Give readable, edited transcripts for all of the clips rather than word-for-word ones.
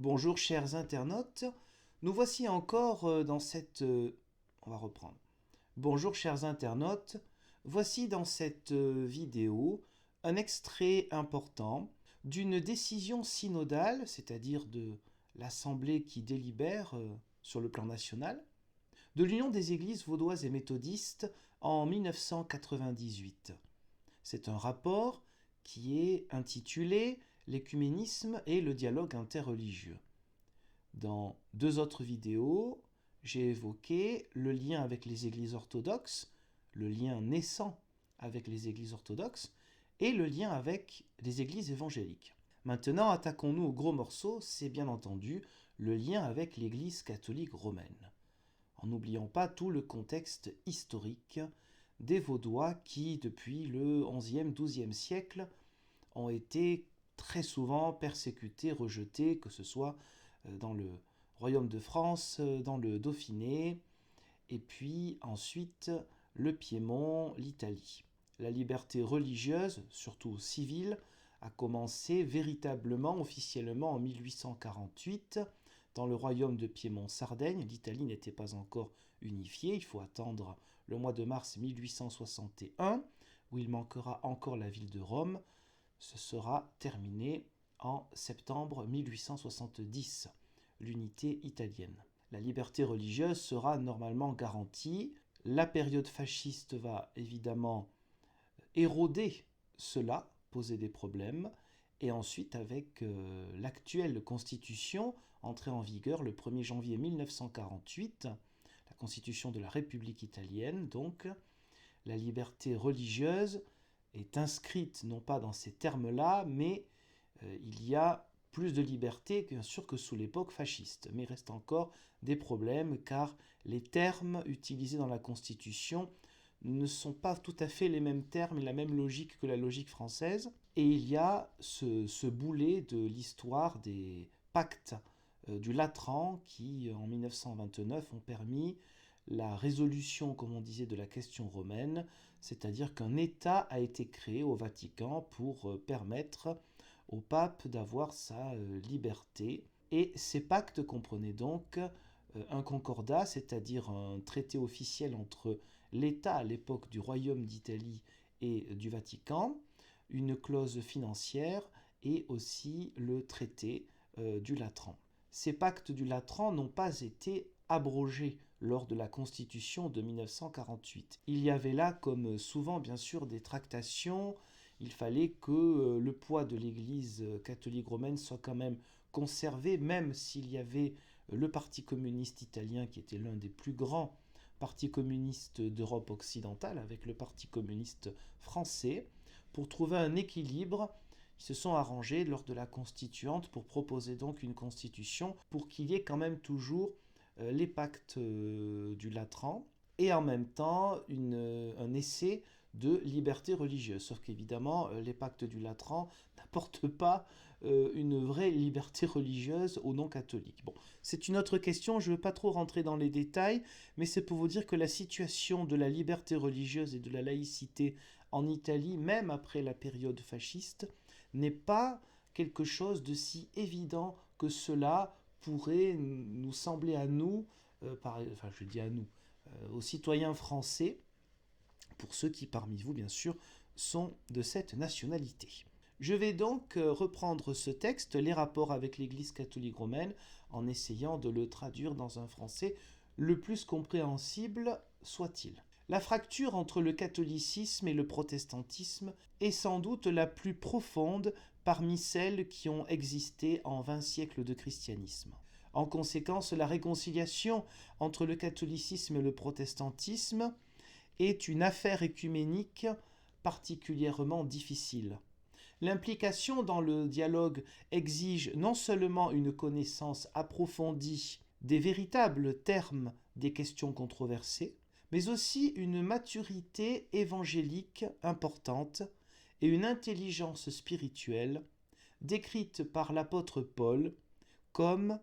Bonjour chers internautes, nous voici encore dans cette... On va reprendre. Bonjour chers internautes, voici dans cette vidéo un extrait important d'une décision synodale, c'est-à-dire de l'Assemblée qui délibère sur le plan national, de l'Union des Églises vaudoises et méthodistes en 1998. C'est un rapport qui est intitulé « L'écuménisme et le dialogue interreligieux ». Dans deux autres vidéos, j'ai évoqué le lien avec les églises orthodoxes, le lien naissant avec les églises orthodoxes, et le lien avec les églises évangéliques. Maintenant, attaquons-nous au gros morceau, c'est bien entendu le lien avec l'église catholique romaine. En n'oubliant pas tout le contexte historique des Vaudois qui, depuis le XIe, XIIe siècle, ont été très souvent persécutés, rejetés, que ce soit dans le royaume de France, dans le Dauphiné, et puis ensuite le Piémont, l'Italie. La liberté religieuse, surtout civile, a commencé véritablement, officiellement en 1848, dans le royaume de Piémont-Sardaigne. L'Italie n'était pas encore unifiée, il faut attendre le mois de mars 1861, où il manquera encore la ville de Rome. Ce sera terminé en septembre 1870, l'unité italienne. La liberté religieuse sera normalement garantie. La période fasciste va évidemment éroder cela, poser des problèmes, et ensuite avec l'actuelle constitution entrée en vigueur le 1er janvier 1948, la constitution de la République italienne, donc, la liberté religieuse est inscrite non pas dans ces termes-là, mais il y a plus de liberté bien sûr que sous l'époque fasciste. Mais il reste encore des problèmes car les termes utilisés dans la Constitution ne sont pas tout à fait les mêmes termes et la même logique que la logique française. Et il y a ce boulet de l'histoire des pactes du Latran qui, en 1929, ont permis la résolution, comme on disait, de la question romaine, c'est-à-dire qu'un État a été créé au Vatican pour permettre au pape d'avoir sa liberté. Et ces pactes comprenaient donc un concordat, c'est-à-dire un traité officiel entre l'État à l'époque du Royaume d'Italie et du Vatican, une clause financière et aussi le traité du Latran. Ces pactes du Latran n'ont pas été abrogés lors de la Constitution de 1948. Il y avait là, comme souvent bien sûr, des tractations. Il fallait que le poids de l'Église catholique romaine soit quand même conservé, même s'il y avait le Parti communiste italien qui était l'un des plus grands partis communistes d'Europe occidentale, avec le Parti communiste français, pour trouver un équilibre. Ils se sont arrangés lors de la constituante pour proposer donc une constitution pour qu'il y ait quand même toujours les pactes du Latran et en même temps un essai de liberté religieuse. Sauf qu'évidemment, les pactes du Latran n'apportent pas une vraie liberté religieuse aux non-catholiques. Bon, c'est une autre question, je ne veux pas trop rentrer dans les détails, mais c'est pour vous dire que la situation de la liberté religieuse et de la laïcité en Italie, même après la période fasciste, n'est pas quelque chose de si évident que cela pourrait nous sembler à nous, je dis à nous, aux citoyens français, pour ceux qui parmi vous, bien sûr, sont de cette nationalité. Je vais donc reprendre ce texte, les rapports avec l'Église catholique romaine, en essayant de le traduire dans un français le plus compréhensible soit-il. La fracture entre le catholicisme et le protestantisme est sans doute la plus profonde parmi celles qui ont existé en 20 siècles de christianisme. En conséquence, la réconciliation entre le catholicisme et le protestantisme est une affaire œcuménique particulièrement difficile. L'implication dans le dialogue exige non seulement une connaissance approfondie des véritables termes des questions controversées, mais aussi une maturité évangélique importante et une intelligence spirituelle décrite par l'apôtre Paul comme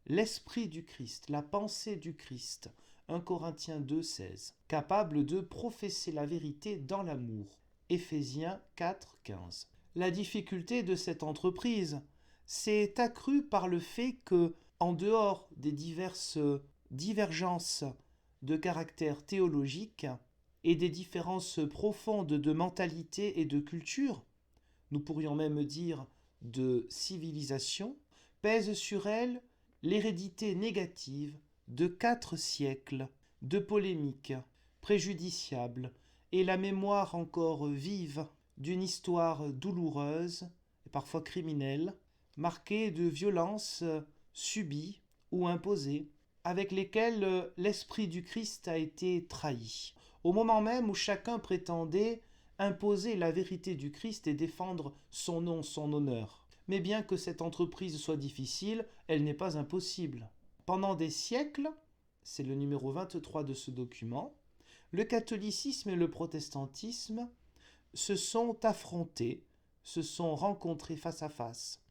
l'esprit du Christ, la pensée du Christ, 1 Corinthiens 2, 16, capable de professer la vérité dans l'amour, Éphésiens 4, 15. La difficulté de cette entreprise, s'est accru par le fait que, en dehors des diverses divergences de caractère théologique et des différences profondes de mentalité et de culture, nous pourrions même dire de civilisation, pèse sur elle l'hérédité négative de 4 siècles de polémiques préjudiciables et la mémoire encore vive d'une histoire douloureuse et parfois criminelle, marquée de violences subies ou imposées, avec lesquelles l'esprit du Christ a été trahi, au moment même où chacun prétendait imposer la vérité du Christ et défendre son nom, son honneur. Mais bien que cette entreprise soit difficile, elle n'est pas impossible. Pendant des siècles, c'est le numéro 23 de ce document, le catholicisme et le protestantisme se sont affrontés, se sont rencontrés face à face,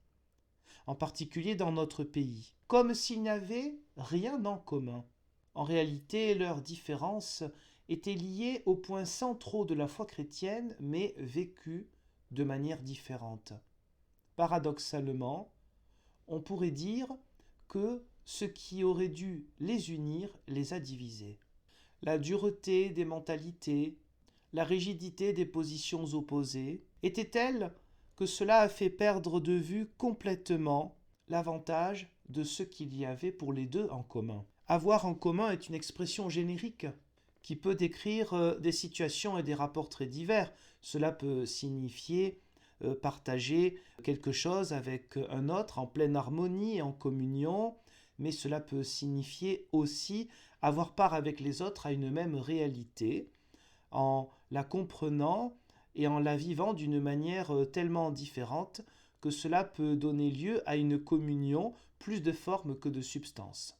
en particulier dans notre pays, comme s'ils n'avaient rien en commun. En réalité, leurs différences étaient liées aux points centraux de la foi chrétienne, mais vécues de manière différente. Paradoxalement, on pourrait dire que ce qui aurait dû les unir les a divisés. La dureté des mentalités, la rigidité des positions opposées était telle que cela a fait perdre de vue complètement l'avantage de ce qu'il y avait pour les deux en commun. Avoir en commun est une expression générique qui peut décrire des situations et des rapports très divers. Cela peut signifier partager quelque chose avec un autre en pleine harmonie et en communion, mais cela peut signifier aussi avoir part avec les autres à une même réalité, en la comprenant et en la vivant d'une manière tellement différente que cela peut donner lieu à une communion plus de forme que de substance.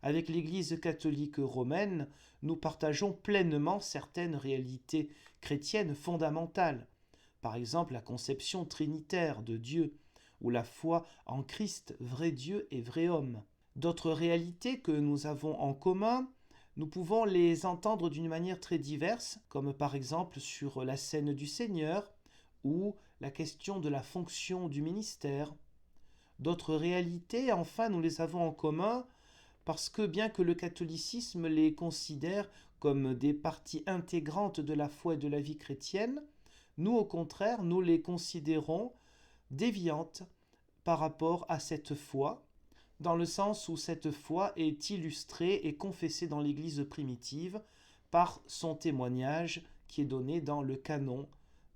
Avec l'Église catholique romaine, nous partageons pleinement certaines réalités chrétiennes fondamentales, par exemple la conception trinitaire de Dieu, ou la foi en Christ, vrai Dieu et vrai homme. D'autres réalités que nous avons en commun, nous pouvons les entendre d'une manière très diverse, comme par exemple sur la scène du Seigneur ou la question de la fonction du ministère. D'autres réalités, enfin, nous les avons en commun parce que bien que le catholicisme les considère comme des parties intégrantes de la foi et de la vie chrétienne, nous, au contraire, nous les considérons déviantes par rapport à cette foi, dans le sens où cette foi est illustrée et confessée dans l'Église primitive par son témoignage qui est donné dans le canon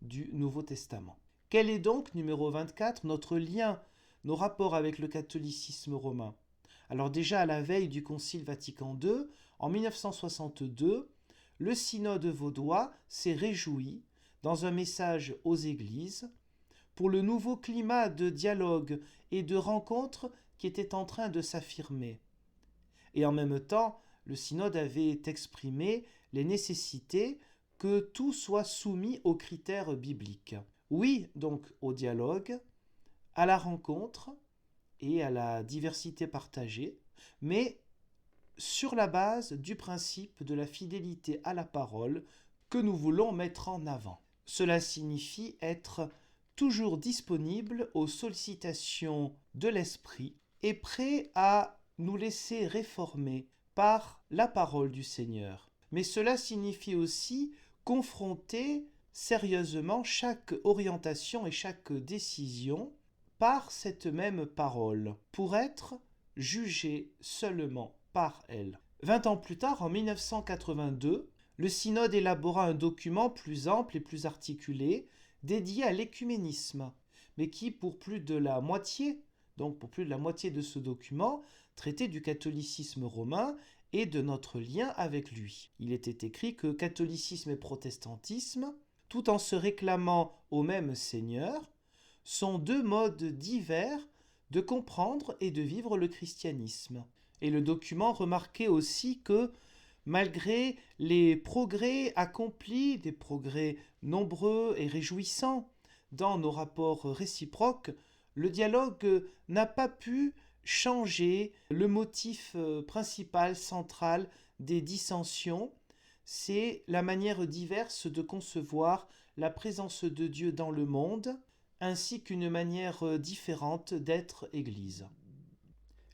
du Nouveau Testament. Quel est donc, numéro 24, notre lien, nos rapports avec le catholicisme romain ? Alors déjà à la veille du Concile Vatican II, en 1962, le synode vaudois s'est réjoui, dans un message aux églises, pour le nouveau climat de dialogue et de rencontre qui était en train de s'affirmer. Et en même temps, le synode avait exprimé les nécessités que tout soit soumis aux critères bibliques. Oui, donc au dialogue, à la rencontre et à la diversité partagée, mais sur la base du principe de la fidélité à la parole que nous voulons mettre en avant. Cela signifie être toujours disponible aux sollicitations de l'esprit et prêt à nous laisser réformer par la parole du Seigneur. Mais cela signifie aussi confronter sérieusement chaque orientation et chaque décision par cette même parole, pour être jugé seulement par elle. 20 ans plus tard, en 1982, le synode élabora un document plus ample et plus articulé, dédié à l'écuménisme, mais qui, pour plus de la moitié de ce document, traitait du catholicisme romain et de notre lien avec lui. Il était écrit que catholicisme et protestantisme, tout en se réclamant au même Seigneur, sont deux modes divers de comprendre et de vivre le christianisme. Et le document remarquait aussi que, malgré les progrès accomplis, des progrès nombreux et réjouissants dans nos rapports réciproques, le dialogue n'a pas pu changer le motif principal, central des dissensions. C'est la manière diverse de concevoir la présence de Dieu dans le monde, ainsi qu'une manière différente d'être Église.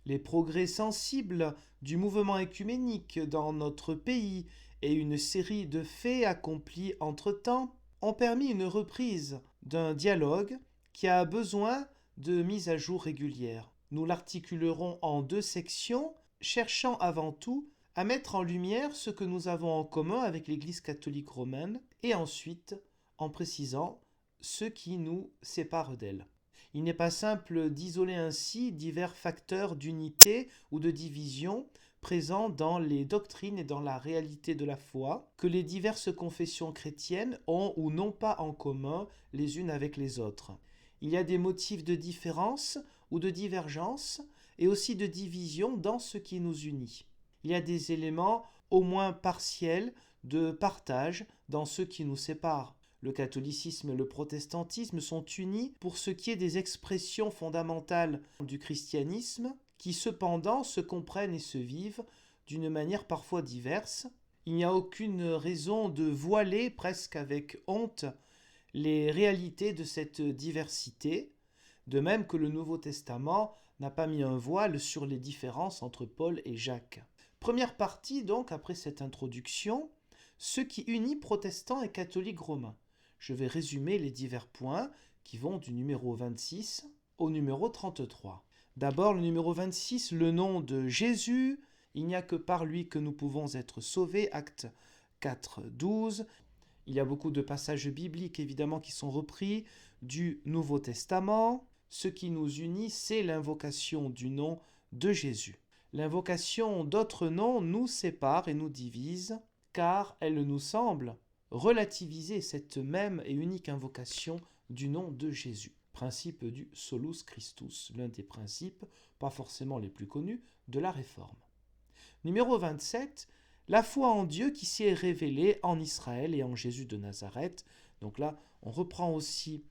Les progrès sensibles du mouvement œcuménique dans notre pays et une série de faits accomplis entre-temps ont permis une reprise d'un dialogue qui a besoin de mise à jour régulière. Nous l'articulerons en 2 sections, cherchant avant tout à mettre en lumière ce que nous avons en commun avec l'Église catholique romaine et ensuite en précisant ce qui nous sépare d'elle. Il n'est pas simple d'isoler ainsi divers facteurs d'unité ou de division présents dans les doctrines et dans la réalité de la foi que les diverses confessions chrétiennes ont ou n'ont pas en commun les unes avec les autres. Il y a des motifs de différence ou de divergence et aussi de division dans ce qui nous unit. Il y a des éléments au moins partiels de partage dans ce qui nous sépare. Le catholicisme et le protestantisme sont unis pour ce qui est des expressions fondamentales du christianisme qui cependant se comprennent et se vivent d'une manière parfois diverse. Il n'y a aucune raison de voiler presque avec honte les réalités de cette diversité, de même que le Nouveau Testament n'a pas mis un voile sur les différences entre Paul et Jacques. Première partie donc, après cette introduction, ce qui unit protestants et catholiques romains. Je vais résumer les divers points qui vont du numéro 26 au numéro 33. D'abord, le numéro 26, le nom de Jésus. Il n'y a que par lui que nous pouvons être sauvés. Acte 4, 12. Il y a beaucoup de passages bibliques, évidemment, qui sont repris du Nouveau Testament. Ce qui nous unit, c'est l'invocation du nom de Jésus. L'invocation d'autres noms nous sépare et nous divise, car elle nous semble relativiser cette même et unique invocation du nom de Jésus. Principe du Solus Christus, l'un des principes, pas forcément les plus connus, de la Réforme. Numéro 27, la foi en Dieu qui s'est révélée en Israël et en Jésus de Nazareth. Donc là, on reprend aussi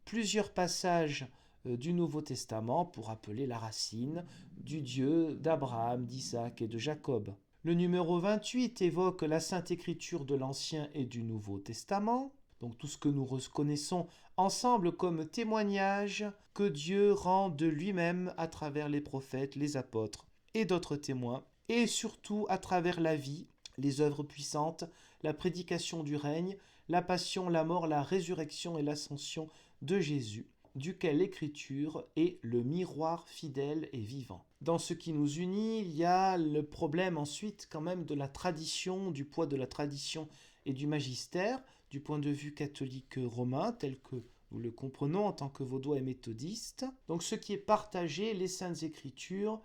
plusieurs passages du Nouveau Testament pour rappeler la racine du Dieu d'Abraham, d'Isaac et de Jacob. Le numéro 28 évoque la Sainte Écriture de l'Ancien et du Nouveau Testament, donc tout ce que nous reconnaissons ensemble comme témoignage que Dieu rend de lui-même à travers les prophètes, les apôtres et d'autres témoins, et surtout à travers la vie, les œuvres puissantes, la prédication du règne, la passion, la mort, la résurrection et l'ascension de Jésus, duquel l'Écriture est le miroir fidèle et vivant. Dans ce qui nous unit, il y a le problème ensuite quand même de la tradition, du poids de la tradition et du magistère, du point de vue catholique romain, tel que nous le comprenons en tant que vaudois et méthodistes. Donc ce qui est partagé, les Saintes Écritures,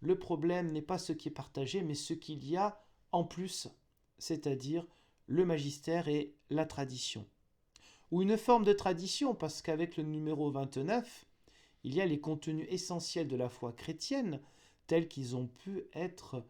le problème n'est pas ce qui est partagé, mais ce qu'il y a en plus, c'est-à-dire le magistère et la tradition. Ou une forme de tradition, parce qu'avec le numéro 29, il y a les contenus essentiels de la foi chrétienne, tels qu'ils ont pu être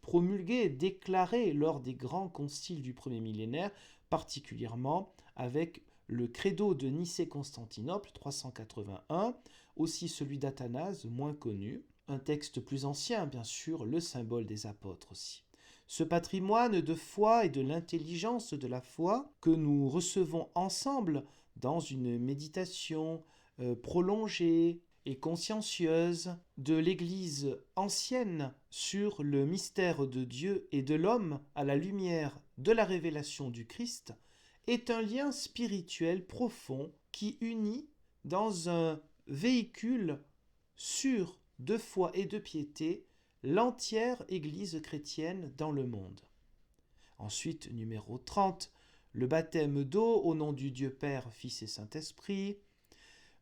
promulgués, déclarés lors des grands conciles du premier millénaire, particulièrement avec le credo de Nicée-Constantinople 381, aussi celui d'Athanase, moins connu, un texte plus ancien, bien sûr, le symbole des apôtres aussi. Ce patrimoine de foi et de l'intelligence de la foi que nous recevons ensemble dans une méditation prolongée et consciencieuse de l'Église ancienne sur le mystère de Dieu et de l'homme à la lumière de la révélation du Christ est un lien spirituel profond qui unit dans un véhicule sûr de foi et de piété l'entière Église chrétienne dans le monde. Ensuite, numéro 30, le baptême d'eau au nom du Dieu Père, Fils et Saint-Esprit.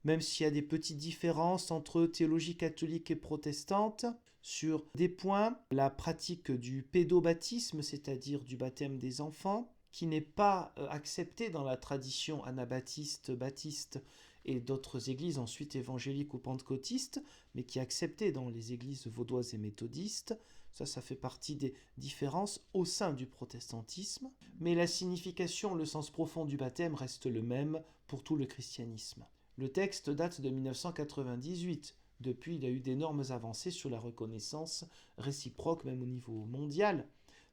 Même s'il y a des petites différences entre théologie catholique et protestante sur des points, la pratique du pédobaptisme, c'est-à-dire du baptême des enfants, qui n'est pas accepté dans la tradition anabaptiste, baptiste et d'autres églises ensuite évangéliques ou pentecôtistes, mais qui est accepté dans les églises vaudoises et méthodistes. Ça fait partie des différences au sein du protestantisme. Mais la signification, le sens profond du baptême reste le même pour tout le christianisme. Le texte date de 1998. Depuis, il y a eu d'énormes avancées sur la reconnaissance réciproque, même au niveau mondial,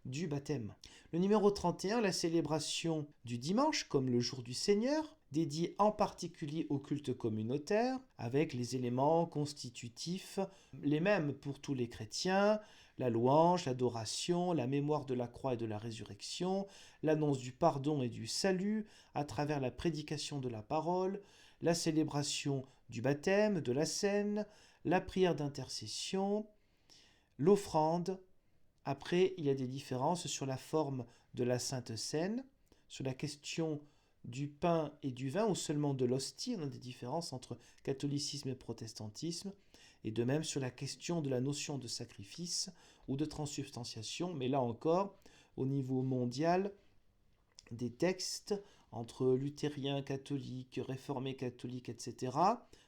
du baptême. Le numéro 31, la célébration du dimanche comme le jour du Seigneur, dédié en particulier au culte communautaire, avec les éléments constitutifs, les mêmes pour tous les chrétiens, la louange, l'adoration, la mémoire de la croix et de la résurrection, l'annonce du pardon et du salut à travers la prédication de la parole, la célébration du baptême, de la scène, la prière d'intercession, l'offrande. Après, il y a des différences sur la forme de la Sainte Seine, sur la question du pain et du vin, ou seulement de l'hostie. On a des différences entre catholicisme et protestantisme, et de même sur la question de la notion de sacrifice ou de transubstantiation, mais là encore, au niveau mondial, des textes entre luthériens catholiques, réformés catholiques, etc.,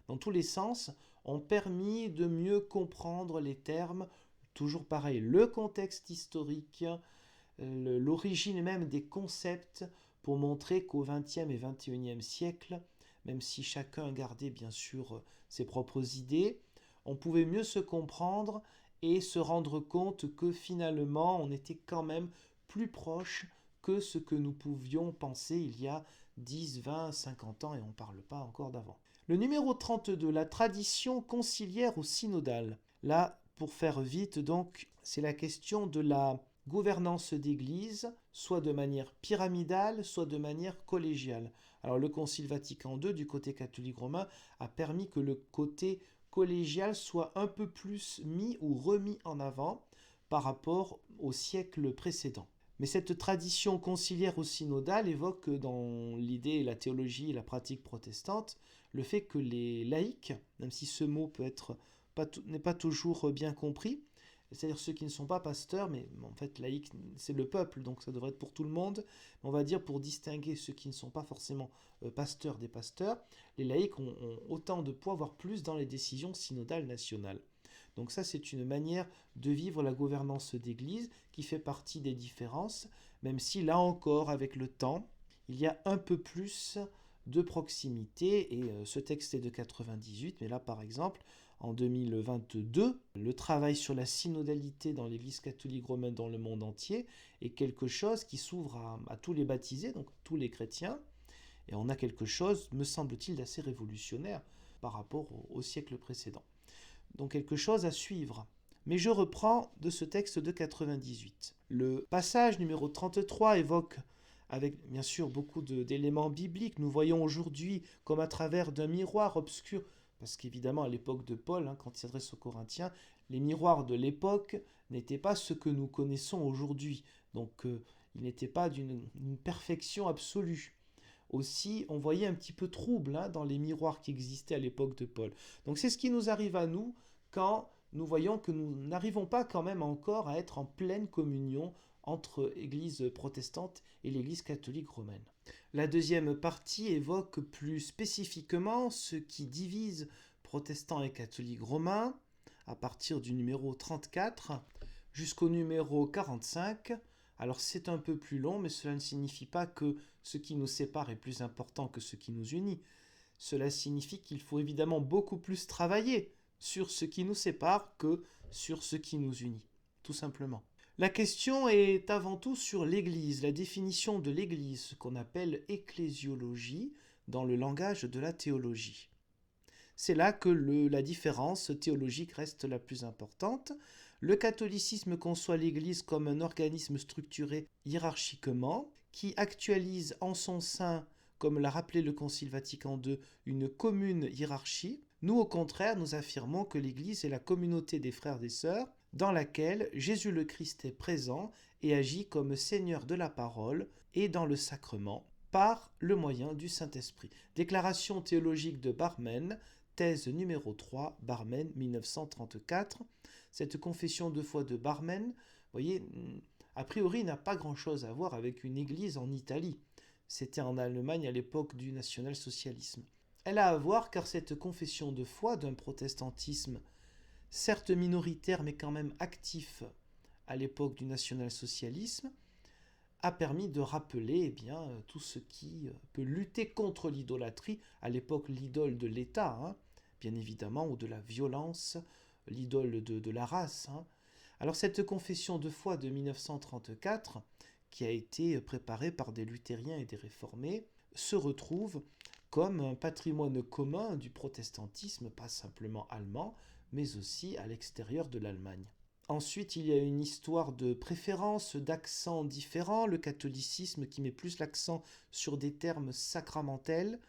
dans tous les sens, ont permis de mieux comprendre les termes. Toujours pareil, le contexte historique, l'origine même des concepts, pour montrer qu'au XXe et XXIe siècle, même si chacun gardait bien sûr ses propres idées, on pouvait mieux se comprendre et se rendre compte que finalement on était quand même plus proche que ce que nous pouvions penser il y a 10, 20, 50 ans, et on ne parle pas encore d'avant. Le numéro 32, la tradition conciliaire ou synodale. Là, pour faire vite, donc, c'est la question de la gouvernance d'Église, soit de manière pyramidale, soit de manière collégiale. Alors le Concile Vatican II, du côté catholique romain, a permis que le côté collégial soit un peu plus mis ou remis en avant par rapport au siècle précédent. Mais cette tradition conciliaire ou synodale évoque dans l'idée et la théologie et la pratique protestante le fait que les laïcs, même si ce mot n'est pas toujours bien compris, c'est-à-dire ceux qui ne sont pas pasteurs, mais en fait laïcs c'est le peuple, donc ça devrait être pour tout le monde, mais on va dire pour distinguer ceux qui ne sont pas forcément pasteurs des pasteurs, les laïcs ont autant de poids, voire plus, dans les décisions synodales nationales. Donc ça, c'est une manière de vivre la gouvernance d'Église qui fait partie des différences, même si là encore, avec le temps, il y a un peu plus de proximité, et ce texte est de 98, mais là par exemple, en 2022, le travail sur la synodalité dans l'Église catholique romaine dans le monde entier est quelque chose qui s'ouvre à tous les baptisés, donc tous les chrétiens, et on a quelque chose, me semble-t-il, d'assez révolutionnaire par rapport au siècle précédent. Donc quelque chose à suivre. Mais je reprends de ce texte de 98. Le passage numéro 33 évoque, avec bien sûr beaucoup d'éléments bibliques, nous voyons aujourd'hui comme à travers d'un miroir obscur, parce qu'évidemment à l'époque de Paul, quand il s'adresse aux Corinthiens, les miroirs de l'époque n'étaient pas ce que nous connaissons aujourd'hui. Donc ils n'étaient pas d'une perfection absolue. Aussi, on voyait un petit peu trouble dans les miroirs qui existaient à l'époque de Paul. Donc c'est ce qui nous arrive à nous quand nous voyons que nous n'arrivons pas quand même encore à être en pleine communion entre l'Église protestante et l'Église catholique romaine. La deuxième partie évoque plus spécifiquement ce qui divise protestants et catholiques romains à partir du numéro 34 jusqu'au numéro 45. Alors c'est un peu plus long, mais cela ne signifie pas que ce qui nous sépare est plus important que ce qui nous unit. Cela signifie qu'il faut évidemment beaucoup plus travailler sur ce qui nous sépare que sur ce qui nous unit, tout simplement. La question est avant tout sur l'Église, la définition de l'Église, ce qu'on appelle ecclésiologie dans le langage de la théologie. C'est là que la différence théologique reste la plus importante. Le catholicisme conçoit l'Église comme un organisme structuré hiérarchiquement, qui actualise en son sein, comme l'a rappelé le Concile Vatican II, une commune hiérarchie. Nous, au contraire, nous affirmons que l'Église est la communauté des frères et des sœurs, dans laquelle Jésus le Christ est présent et agit comme Seigneur de la parole et dans le sacrement, par le moyen du Saint-Esprit. Déclaration théologique de Barmen, thèse numéro 3, Barmen 1934. Cette confession de foi de Barmen, vous voyez, a priori n'a pas grand-chose à voir avec une église en Italie. C'était en Allemagne à l'époque du national-socialisme. Elle a à voir car cette confession de foi d'un protestantisme certes minoritaire mais quand même actif à l'époque du national-socialisme, a permis de rappeler tout ce qui peut lutter contre l'idolâtrie, à l'époque l'idole de l'État, bien évidemment, ou de la violence, l'idole de la race, Alors cette confession de foi de 1934, qui a été préparée par des luthériens et des réformés, se retrouve comme un patrimoine commun du protestantisme, pas simplement allemand, mais aussi à l'extérieur de l'Allemagne. Ensuite, il y a une histoire de préférence, d'accents différents, le catholicisme qui met plus l'accent sur des termes sacramentels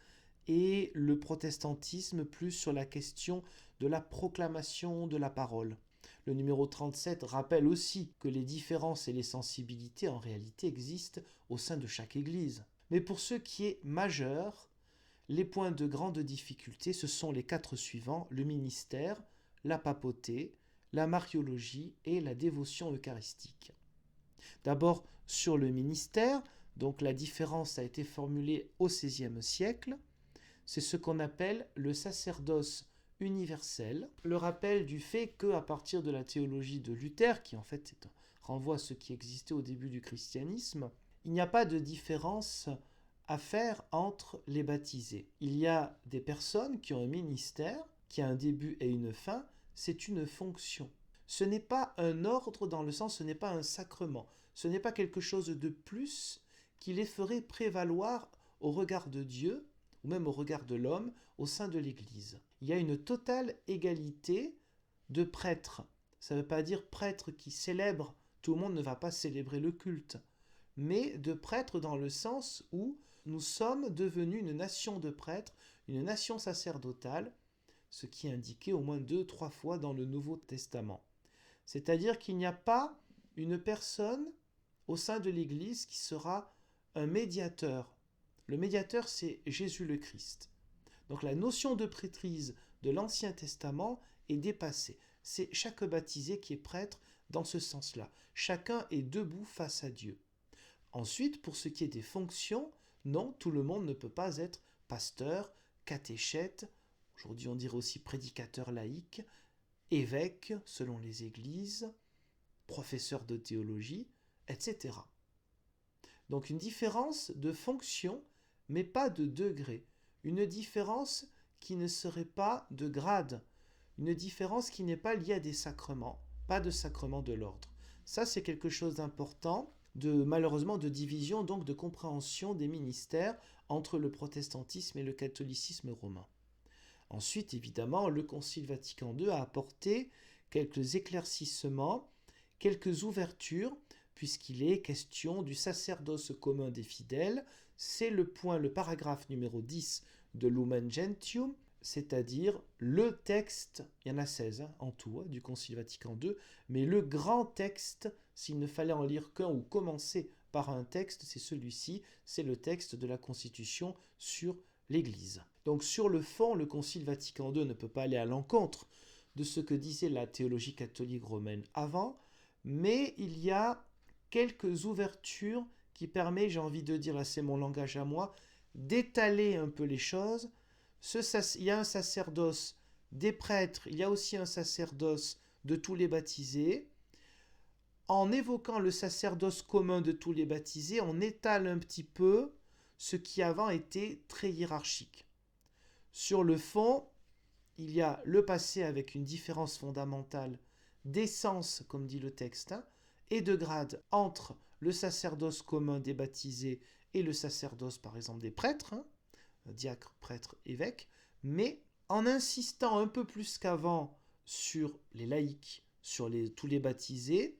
et le protestantisme plus sur la question de la proclamation de la parole. Le numéro 37 rappelle aussi que les différences et les sensibilités en réalité existent au sein de chaque Église. Mais pour ce qui est majeur, les points de grande difficulté, ce sont les 4 suivants: le ministère, la papauté, la mariologie et la dévotion eucharistique. D'abord, sur le ministère, donc la différence a été formulée au XVIe siècle. C'est ce qu'on appelle le sacerdoce universel, le rappel du fait qu'à partir de la théologie de Luther, qui en fait renvoie à ce qui existait au début du christianisme, il n'y a pas de différence à faire entre les baptisés. Il y a des personnes qui ont un ministère, qui a un début et une fin, c'est une fonction. Ce n'est pas un ordre dans le sens, ce n'est pas un sacrement, ce n'est pas quelque chose de plus qui les ferait prévaloir au regard de Dieu, ou même au regard de l'homme, au sein de l'Église. Il y a une totale égalité de prêtres. Ça ne veut pas dire prêtre qui célèbre, tout le monde ne va pas célébrer le culte, mais de prêtres dans le sens où nous sommes devenus une nation de prêtres, une nation sacerdotale, ce qui est indiqué au moins 2-3 fois dans le Nouveau Testament. C'est-à-dire qu'il n'y a pas une personne au sein de l'Église qui sera un médiateur. Le médiateur, c'est Jésus le Christ. Donc la notion de prêtrise de l'Ancien Testament est dépassée. C'est chaque baptisé qui est prêtre dans ce sens-là. Chacun est debout face à Dieu. Ensuite, pour ce qui est des fonctions, non, tout le monde ne peut pas être pasteur, catéchète, aujourd'hui on dirait aussi prédicateur laïque, évêque selon les églises, professeur de théologie, etc. Donc une différence de fonction, mais pas de degré. Une différence qui ne serait pas de grade. Une différence qui n'est pas liée à des sacrements, pas de sacrement de l'ordre. Ça, c'est quelque chose d'important, malheureusement de division, donc de compréhension des ministères entre le protestantisme et le catholicisme romain. Ensuite, évidemment, le Concile Vatican II a apporté quelques éclaircissements, quelques ouvertures, puisqu'il est question du sacerdoce commun des fidèles. C'est le paragraphe numéro 10 de Lumen Gentium, c'est-à-dire le texte, il y en a 16 en tout, du Concile Vatican II, mais le grand texte, s'il ne fallait en lire qu'un ou commencer par un texte, c'est celui-ci, c'est le texte de la Constitution sur l'Église. Donc sur le fond, le Concile Vatican II ne peut pas aller à l'encontre de ce que disait la théologie catholique romaine avant, mais il y a quelques ouvertures qui permettent, j'ai envie de dire, là c'est mon langage à moi, d'étaler un peu les choses. Il y a un sacerdoce des prêtres, il y a aussi un sacerdoce de tous les baptisés. En évoquant le sacerdoce commun de tous les baptisés, on étale un petit peu ce qui avant était très hiérarchique. Sur le fond, il y a le passé avec une différence fondamentale d'essence, comme dit le texte, et de grade entre le sacerdoce commun des baptisés et le sacerdoce, par exemple, des prêtres, diacres, prêtres, évêques, mais en insistant un peu plus qu'avant sur les laïcs, sur tous les baptisés,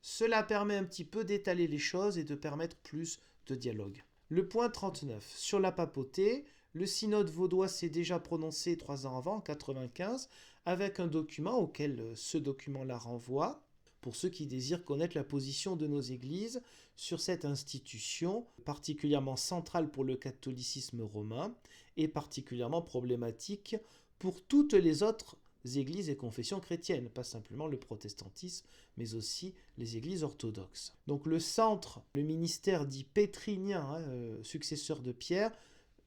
cela permet un petit peu d'étaler les choses et de permettre plus de dialogue. Le point 39, sur la papauté, le synode vaudois s'est déjà prononcé 3 ans avant, en 1995, avec un document auquel ce document-là renvoie, pour ceux qui désirent connaître la position de nos églises sur cette institution particulièrement centrale pour le catholicisme romain et particulièrement problématique pour toutes les autres églises et confessions chrétiennes, pas simplement le protestantisme, mais aussi les églises orthodoxes. Donc le centre, le ministère dit pétrinien, successeur de Pierre,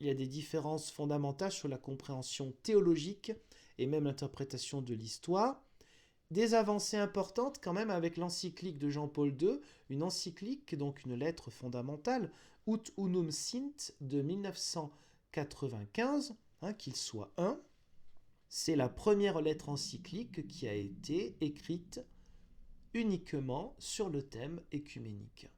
il y a des différences fondamentales sur la compréhension théologique et même l'interprétation de l'histoire. Des avancées importantes quand même avec l'encyclique de Jean-Paul II, une encyclique, donc une lettre fondamentale, Ut Unum Sint de 1995, qu'il soit un. C'est la première lettre encyclique qui a été écrite uniquement sur le thème écuménique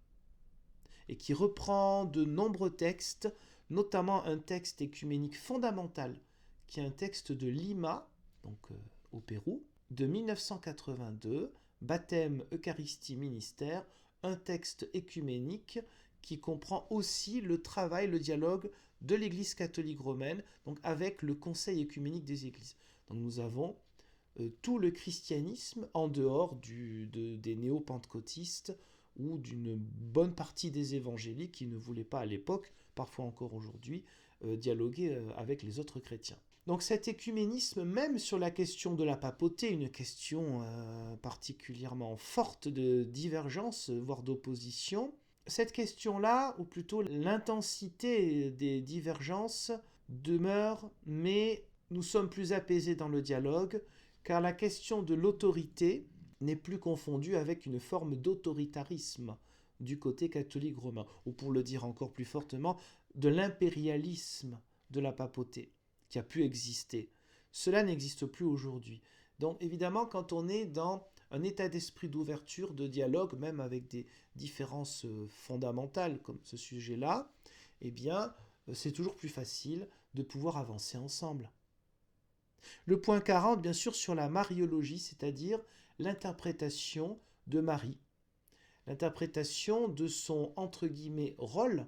et qui reprend de nombreux textes, notamment un texte écuménique fondamental qui est un texte de Lima, donc au Pérou, de 1982, Baptême, Eucharistie, Ministère, un texte écuménique qui comprend aussi le travail, le dialogue de l'Église catholique romaine, donc avec le Conseil écuménique des Églises. Donc nous avons tout le christianisme en dehors des néo-pentecôtistes ou d'une bonne partie des évangéliques qui ne voulaient pas à l'époque, parfois encore aujourd'hui, dialoguer avec les autres chrétiens. Donc cet écuménisme, même sur la question de la papauté, une question particulièrement forte de divergence, voire d'opposition, cette question-là, ou plutôt l'intensité des divergences, demeure, mais nous sommes plus apaisés dans le dialogue, car la question de l'autorité n'est plus confondue avec une forme d'autoritarisme du côté catholique romain, ou pour le dire encore plus fortement, de l'impérialisme de la papauté qui a pu exister. Cela n'existe plus aujourd'hui. Donc évidemment, quand on est dans un état d'esprit d'ouverture, de dialogue, même avec des différences fondamentales comme ce sujet-là, eh bien, c'est toujours plus facile de pouvoir avancer ensemble. Le point 40, bien sûr, sur la mariologie, c'est-à-dire l'interprétation de Marie, l'interprétation de son, entre guillemets, rôle,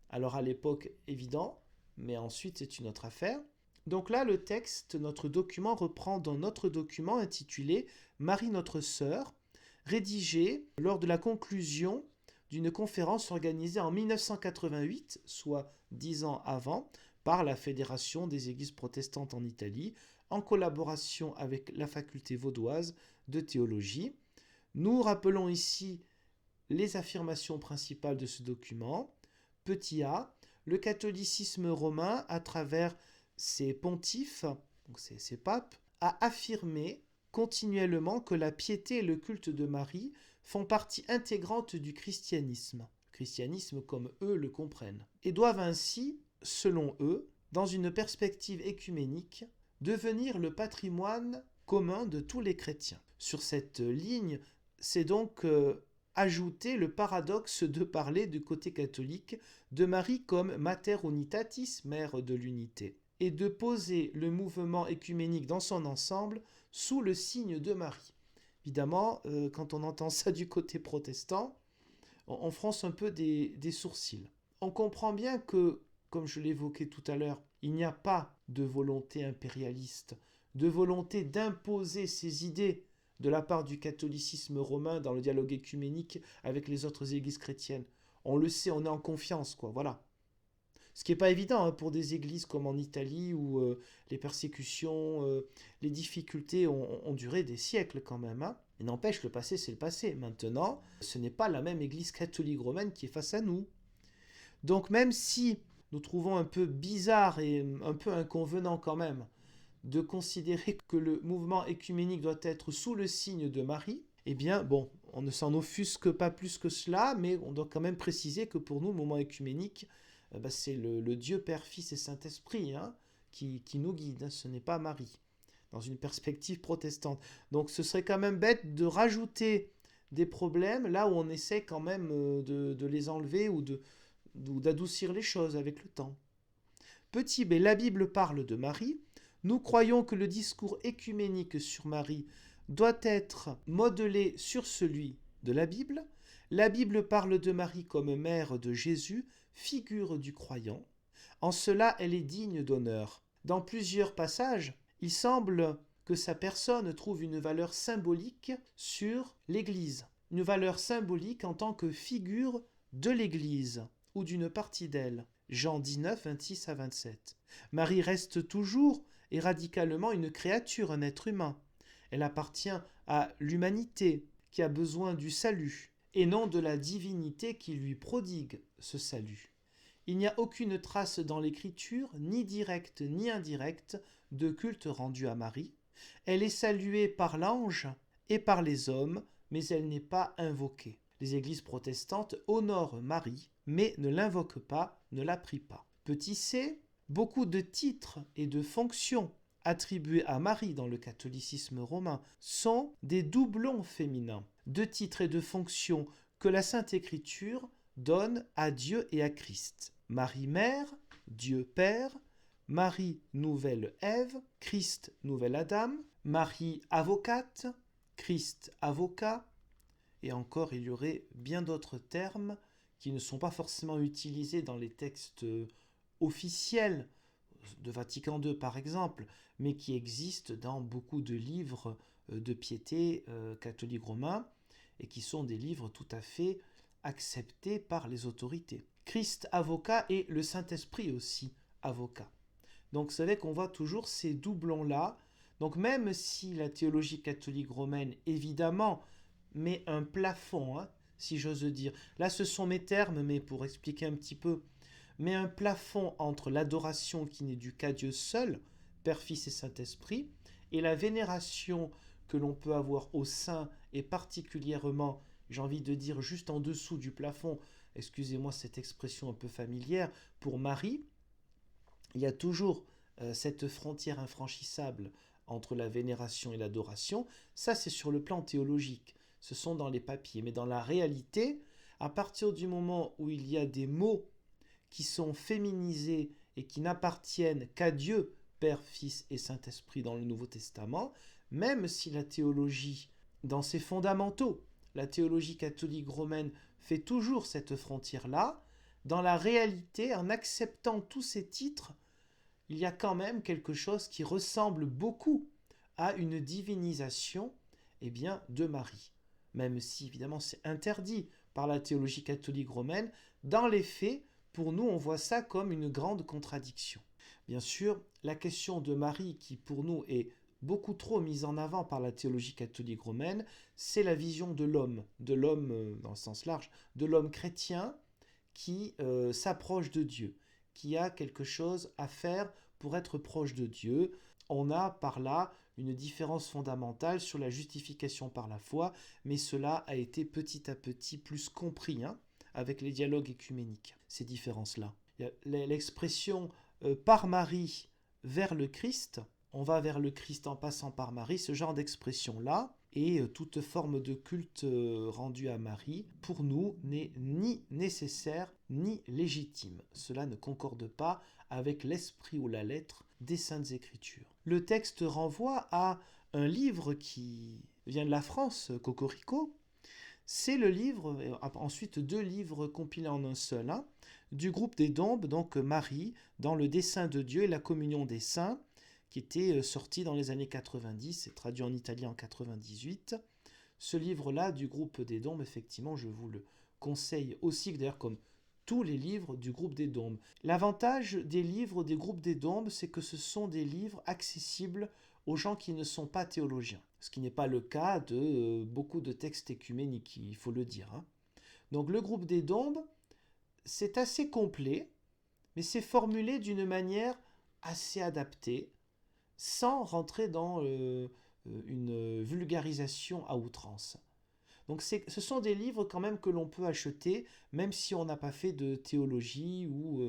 alors à l'époque évident, mais ensuite c'est une autre affaire. Donc là, le texte, notre document, reprend dans notre document intitulé « Marie notre sœur », rédigé lors de la conclusion d'une conférence organisée en 1988, soit 10 ans avant, par la Fédération des Églises protestantes en Italie, en collaboration avec la faculté vaudoise de théologie. Nous rappelons ici les affirmations principales de ce document. Petit a, le catholicisme romain, à travers ses pontifes, donc ses papes, a affirmé continuellement que la piété et le culte de Marie font partie intégrante du christianisme comme eux le comprennent, et doivent ainsi, selon eux, dans une perspective écuménique, devenir le patrimoine commun de tous les chrétiens. Sur cette ligne, c'est donc ajouter le paradoxe de parler du côté catholique de Marie comme Mater Unitatis, mère de l'unité, et de poser le mouvement écuménique dans son ensemble sous le signe de Marie. Évidemment, quand on entend ça du côté protestant, on fronce un peu des sourcils. On comprend bien que, comme je l'évoquais tout à l'heure, il n'y a pas de volonté impérialiste, de volonté d'imposer ses idées de la part du catholicisme romain dans le dialogue écuménique avec les autres églises chrétiennes. On le sait, on est en confiance, quoi, voilà. Ce qui n'est pas évident pour des églises comme en Italie où les persécutions, les difficultés ont duré des siècles quand même. Mais n'empêche, le passé, c'est le passé. Maintenant, ce n'est pas la même église catholique romaine qui est face à nous. Donc même si nous trouvons un peu bizarre et un peu inconvenant quand même de considérer que le mouvement écuménique doit être sous le signe de Marie, eh bien, bon, on ne s'en offusque pas plus que cela, mais on doit quand même préciser que pour nous, le mouvement écuménique, c'est le Dieu, Père, Fils et Saint-Esprit qui nous guide, ce n'est pas Marie, dans une perspective protestante. Donc ce serait quand même bête de rajouter des problèmes là où on essaie quand même de les enlever ou d'adoucir les choses avec le temps. Petit b, la Bible parle de Marie. Nous croyons que le discours écuménique sur Marie doit être modelé sur celui de la Bible. La Bible parle de Marie comme mère de Jésus, figure du croyant. En cela, elle est digne d'honneur. Dans plusieurs passages, il semble que sa personne trouve une valeur symbolique sur l'Église. Une valeur symbolique en tant que figure de l'Église ou d'une partie d'elle. Jean 19, 26 à 27. Marie reste toujours et radicalement une créature, un être humain. Elle appartient à l'humanité qui a besoin du salut et non de la divinité qui lui prodigue ce salut. Il n'y a aucune trace dans l'Écriture, ni directe ni indirecte, de culte rendu à Marie. Elle est saluée par l'ange et par les hommes, mais elle n'est pas invoquée. Les églises protestantes honorent Marie, mais ne l'invoquent pas, ne la prient pas. Petit c, beaucoup de titres et de fonctions attribués à Marie dans le catholicisme romain sont des doublons féminins de titres et de fonctions que la Sainte Écriture donne à Dieu et à Christ. Marie Mère, Dieu Père, Marie Nouvelle Ève, Christ Nouvelle Adam, Marie Avocate, Christ Avocat, et encore il y aurait bien d'autres termes qui ne sont pas forcément utilisés dans les textes officiels de Vatican II par exemple, mais qui existent dans beaucoup de livres de piété catholiques romains et qui sont des livres tout à fait acceptés par les autorités. Christ avocat et le Saint-Esprit aussi avocat. Donc vous savez qu'on voit toujours ces doublons-là. Donc même si la théologie catholique romaine, évidemment, met un plafond, si j'ose dire, là ce sont mes termes, mais pour expliquer un petit peu, met un plafond entre l'adoration qui n'est due qu'à Dieu seul, Père, Fils et Saint-Esprit, et la vénération que l'on peut avoir au sein, et particulièrement, j'ai envie de dire juste en dessous du plafond, excusez-moi cette expression un peu familière, pour Marie, il y a toujours cette frontière infranchissable entre la vénération et l'adoration. Ça, c'est sur le plan théologique. Ce sont dans les papiers. Mais dans la réalité, à partir du moment où il y a des mots qui sont féminisés et qui n'appartiennent qu'à Dieu, Père, Fils et Saint-Esprit dans le Nouveau Testament, même si la théologie, dans ses fondamentaux, la théologie catholique romaine fait toujours cette frontière-là, dans la réalité, en acceptant tous ces titres, il y a quand même quelque chose qui ressemble beaucoup à une divinisation de Marie. Même si, évidemment, c'est interdit par la théologie catholique romaine, dans les faits, pour nous, on voit ça comme une grande contradiction. Bien sûr, la question de Marie, qui pour nous est beaucoup trop mise en avant par la théologie catholique romaine, c'est la vision de l'homme dans le sens large, de l'homme chrétien qui s'approche de Dieu, qui a quelque chose à faire pour être proche de Dieu. On a par là une différence fondamentale sur la justification par la foi, mais cela a été petit à petit plus compris avec les dialogues œcuméniques, ces différences-là. L'expression par Marie vers le Christ, on va vers le Christ en passant par Marie, ce genre d'expression-là, et toute forme de culte rendu à Marie, pour nous, n'est ni nécessaire ni légitime. Cela ne concorde pas avec l'esprit ou la lettre des Saintes Écritures. Le texte renvoie à un livre qui vient de la France, Cocorico. C'est le livre, ensuite 2 livres compilés en un seul, du groupe des Dombes, donc Marie, dans le dessein de Dieu et la communion des saints, qui était sorti dans les années 90 et traduit en italien en 98. Ce livre-là du groupe des Dombes, effectivement, je vous le conseille aussi, d'ailleurs comme tous les livres du groupe des Dombes. L'avantage des livres des groupes des Dombes, c'est que ce sont des livres accessibles aux gens qui ne sont pas théologiens, ce qui n'est pas le cas de beaucoup de textes œcuméniques, il faut le dire. Donc le groupe des Dombes, c'est assez complet, mais c'est formulé d'une manière assez adaptée, sans rentrer dans une vulgarisation à outrance. Donc ce sont des livres quand même que l'on peut acheter, même si on n'a pas fait de théologie ou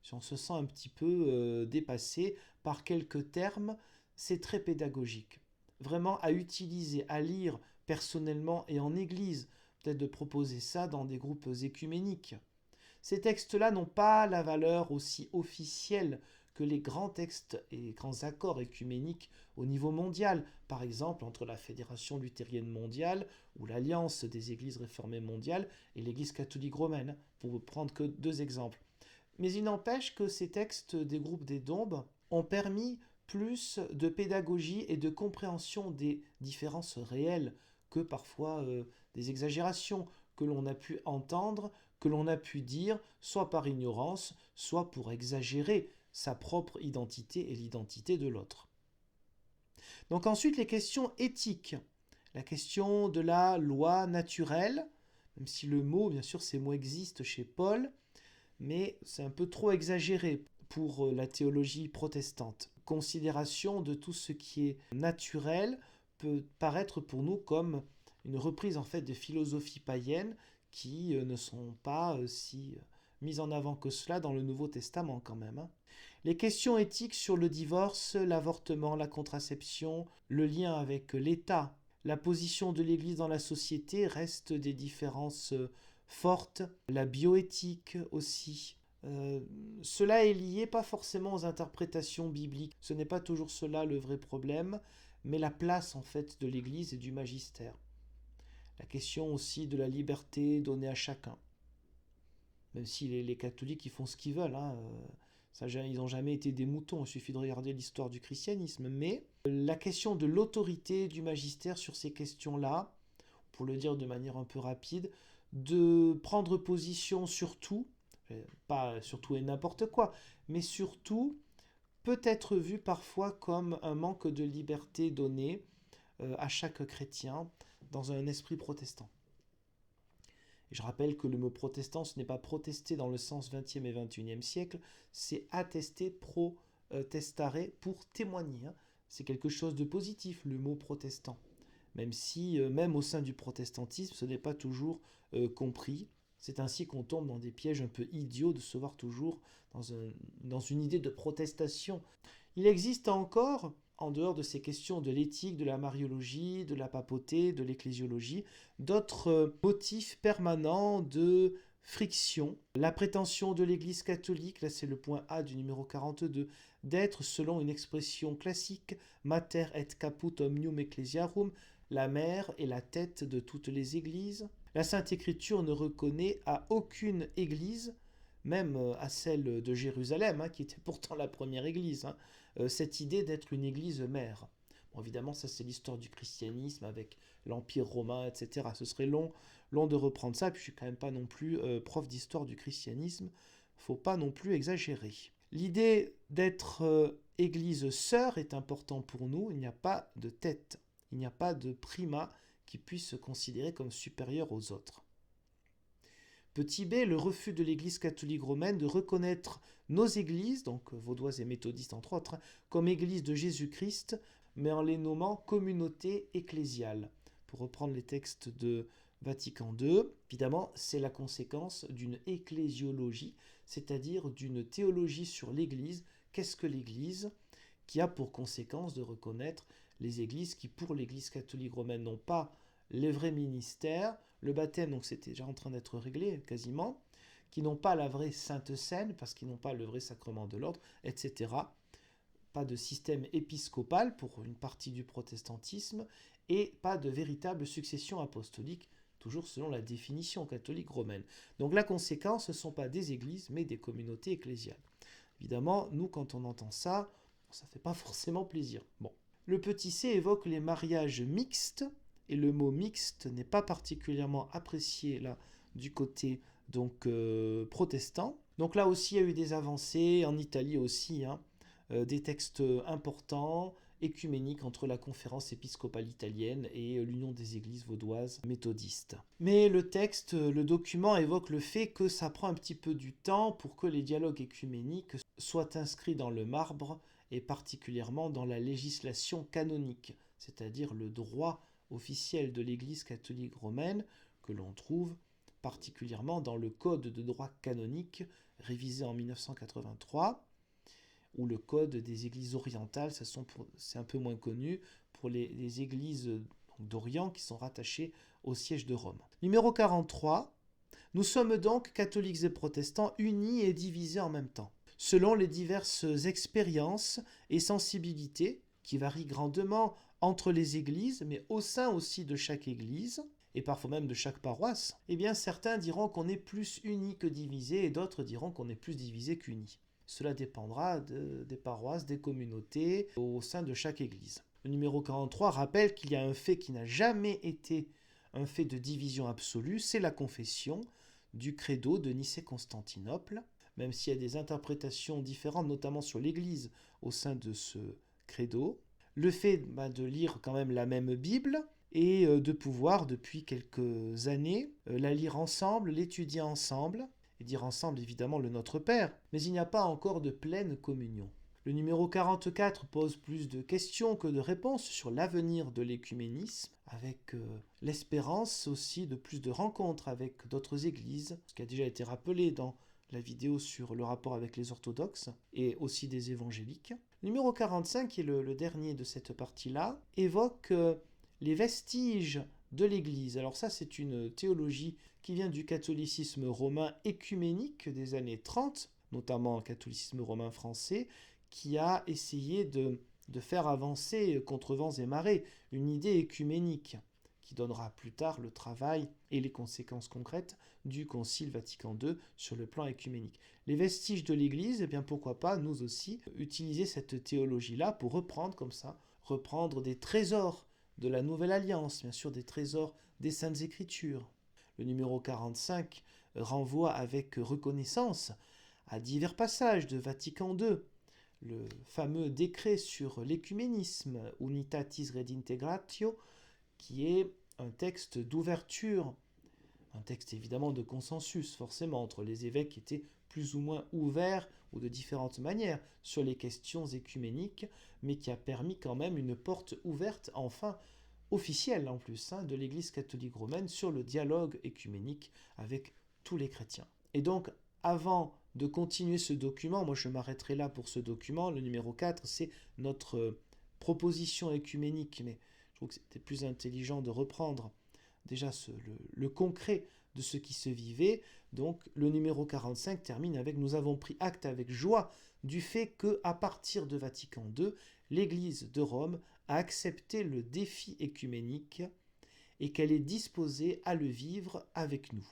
si on se sent un petit peu dépassé par quelques termes, c'est très pédagogique. Vraiment à utiliser, à lire personnellement et en église, peut-être de proposer ça dans des groupes œcuméniques. Ces textes-là n'ont pas la valeur aussi officielle que les grands textes et les grands accords œcuméniques au niveau mondial, par exemple entre la Fédération luthérienne mondiale ou l'Alliance des Églises réformées mondiales et l'Église catholique romaine, pour ne prendre que 2 exemples. Mais il n'empêche que ces textes des groupes des Dombes ont permis plus de pédagogie et de compréhension des différences réelles que parfois des exagérations que l'on a pu entendre, que l'on a pu dire, soit par ignorance, soit pour exagérer sa propre identité et l'identité de l'autre. Donc ensuite, les questions éthiques. La question de la loi naturelle, même si le mot, bien sûr, ces mots existent chez Paul, mais c'est un peu trop exagéré pour la théologie protestante. Considération de tout ce qui est naturel peut paraître pour nous comme une reprise en fait de philosophies païennes qui ne sont pas si mises en avant que cela dans le Nouveau Testament quand même. Les questions éthiques sur le divorce, l'avortement, la contraception, le lien avec l'État, la position de l'Église dans la société restent des différences fortes. La bioéthique aussi. Cela est lié pas forcément aux interprétations bibliques. Ce n'est pas toujours cela le vrai problème, mais la place en fait de l'Église et du magistère. La question aussi de la liberté donnée à chacun. Même si les catholiques ils font ce qu'ils veulent, hein, ils n'ont jamais été des moutons, il suffit de regarder l'histoire du christianisme. Mais la question de l'autorité du magistère sur ces questions-là, pour le dire de manière un peu rapide, de prendre position sur tout, pas sur tout et n'importe quoi, mais surtout peut être vu parfois comme un manque de liberté donné à chaque chrétien dans un esprit protestant. Et je rappelle que le mot protestant, ce n'est pas protester dans le sens 20e et 21e siècle, c'est attester, protestare, pour témoigner. C'est quelque chose de positif, le mot protestant. Même si, même au sein du protestantisme, ce n'est pas toujours compris. C'est ainsi qu'on tombe dans des pièges un peu idiots de se voir toujours dans une idée de protestation. Il existe encore, en dehors de ces questions de l'éthique, de la mariologie, de la papauté, de l'ecclésiologie, d'autres motifs permanents de friction. La prétention de l'Église catholique, là c'est le point A du numéro 42, d'être, selon une expression classique, mater et caput omnium ecclesiarum, la mère et la tête de toutes les églises. La Sainte Écriture ne reconnaît à aucune église, même à celle de Jérusalem, qui était pourtant la première église, cette idée d'être une église mère. Bon, évidemment, ça c'est l'histoire du christianisme avec l'Empire romain, etc. Ce serait long de reprendre ça, puis je suis quand même pas non plus prof d'histoire du christianisme, faut pas non plus exagérer. L'idée d'être église sœur est importante pour nous, il n'y a pas de tête. Il n'y a pas de primat qui puisse se considérer comme supérieur aux autres. Petit b, le refus de l'Église catholique romaine de reconnaître nos églises, donc vaudoises et méthodistes entre autres, comme églises de Jésus-Christ, mais en les nommant communautés ecclésiales. Pour reprendre les textes de Vatican II, évidemment, c'est la conséquence d'une ecclésiologie, c'est-à-dire d'une théologie sur l'Église. Qu'est-ce que l'Église ? Qui a pour conséquence de reconnaître les églises qui, pour l'Église catholique romaine, n'ont pas les vrais ministères, le baptême, donc c'était déjà en train d'être réglé quasiment, qui n'ont pas la vraie Sainte Seine, parce qu'ils n'ont pas le vrai sacrement de l'ordre, etc. Pas de système épiscopal pour une partie du protestantisme, et pas de véritable succession apostolique, toujours selon la définition catholique romaine. Donc la conséquence, ce ne sont pas des églises, mais des communautés ecclésiales. Évidemment, nous, quand on entend ça, ça ne fait pas forcément plaisir. Bon. Le petit c évoque les mariages mixtes, et le mot mixte n'est pas particulièrement apprécié là du côté donc protestant. Donc là aussi, il y a eu des avancées, en Italie aussi, des textes importants, écuméniques entre la conférence épiscopale italienne et l'Union des églises vaudoises méthodistes. Mais le texte, le document évoque le fait que ça prend un petit peu du temps pour que les dialogues écuméniques soient inscrits dans le marbre et particulièrement dans la législation canonique, c'est-à-dire le droit officiel de l'Église catholique romaine que l'on trouve particulièrement dans le Code de droit canonique révisé en 1983 ou le Code des églises orientales, c'est un peu moins connu pour les églises d'Orient qui sont rattachées au siège de Rome. Numéro 43, nous sommes donc catholiques et protestants unis et divisés en même temps, selon les diverses expériences et sensibilités qui varient grandement entre les églises, mais au sein aussi de chaque église, et parfois même de chaque paroisse. Eh bien, certains diront qu'on est plus unis que divisés, et d'autres diront qu'on est plus divisés qu'unis. Cela dépendra des paroisses, des communautés, au sein de chaque église. Le numéro 43 rappelle qu'il y a un fait qui n'a jamais été un fait de division absolue, c'est la confession du credo de Nicée-Constantinople, même s'il y a des interprétations différentes, notamment sur l'Église au sein de ce credo. Le fait de lire quand même la même Bible et de pouvoir, depuis quelques années, la lire ensemble, l'étudier ensemble, et dire ensemble évidemment le Notre Père, mais il n'y a pas encore de pleine communion. Le numéro 44 pose plus de questions que de réponses sur l'avenir de l'écuménisme, avec l'espérance aussi de plus de rencontres avec d'autres églises, ce qui a déjà été rappelé dans la vidéo sur le rapport avec les orthodoxes et aussi des évangéliques. Le numéro 45, qui est le dernier de cette partie-là, évoque les vestiges de l'Église. Alors ça, c'est une théologie qui vient du catholicisme romain écuménique des années 30, notamment le catholicisme romain français, qui a essayé de faire avancer contre vents et marées une idée écuménique qui donnera plus tard le travail et les conséquences concrètes du Concile Vatican II sur le plan écuménique. Les vestiges de l'Église, eh bien pourquoi pas nous aussi utiliser cette théologie-là pour reprendre des trésors de la Nouvelle Alliance, bien sûr des trésors des Saintes Écritures. Le numéro 45 renvoie avec reconnaissance à divers passages de Vatican II, le fameux décret sur l'écuménisme, Unitatis Redintegratio, qui est un texte d'ouverture, un texte évidemment de consensus forcément entre les évêques qui étaient plus ou moins ouverts ou de différentes manières sur les questions écuméniques, mais qui a permis quand même une porte ouverte, enfin officielle en plus, de l'Église catholique romaine sur le dialogue écuménique avec tous les chrétiens. Et donc, avant de continuer ce document, moi je m'arrêterai là pour ce document, le numéro 4, c'est notre proposition écuménique, mais je trouve que c'était plus intelligent de reprendre déjà le concret de ce qui se vivait. Donc le numéro 45 termine avec « Nous avons pris acte avec joie du fait qu'à partir de Vatican II, l'Église de Rome a accepté le défi écuménique et qu'elle est disposée à le vivre avec nous.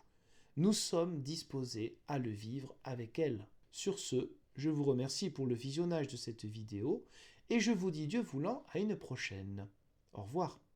Nous sommes disposés à le vivre avec elle. » Sur ce, je vous remercie pour le visionnage de cette vidéo et je vous dis Dieu voulant à une prochaine. Au revoir.